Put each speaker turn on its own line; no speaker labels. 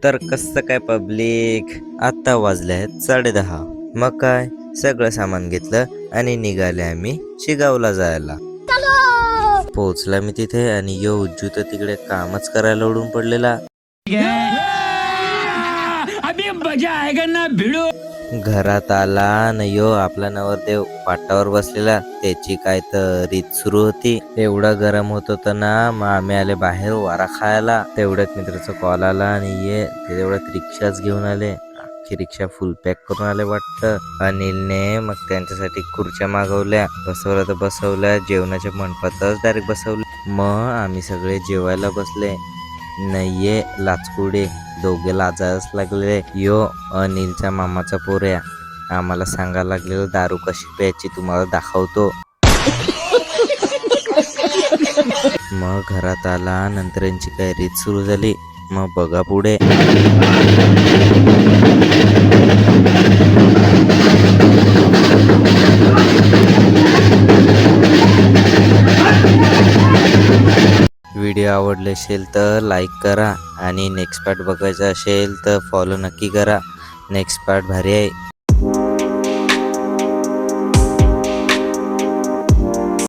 तर कसं काय पब्लिक, आता वाजले आहेत 10:30. मग काय, सगळं सामान घेतलं आणि निघाले आम्ही शिगावला जायला. पोहोचला मी तिथे आणि यो उज्जू तर तिकडे कामच करायला उडून पडलेला.
अभी मजा आएगा ना भिड़ो.
घरात आला न यो आपला नवरदेव पाटावर बसलेला, त्याची काय तर रीत सुरू होती. एवढं गरम होत होतं ना, मग आम्ही आले बाहेर वारा खायला. तेवढ्यात मित्राचा कॉल आला आणि ते तेवढ्यात रिक्षाच घेऊन आले. अख्खी रिक्षा फुल पॅक करून आले वाटतं. अनिलने मग त्यांच्यासाठी खुर्च्या मागवल्या, बसवल्या तर बसवल्या, जेवणाच्या मंडपातच डायरेक्ट बसवलं. मग आम्ही सगळे जेवायला बसले. नाहीये लाचकुडे दोघे लाजायच लागले. यो अनिलच्या मामाचा पोऱ्या आम्हाला सांगायला लागलेलं दारू कशी प्यायची तुम्हाला दाखवतो. मग घरात आला, नंतर यांची काय रीत सुरू झाली. मग बघा पुढे. व्हिडिओ आवडले असेल तर लाईक करा आणि नेक्स्ट पार्ट बघायचा असेल तर फॉलो नक्की करा. नेक्स्ट पार्ट भारी आहे.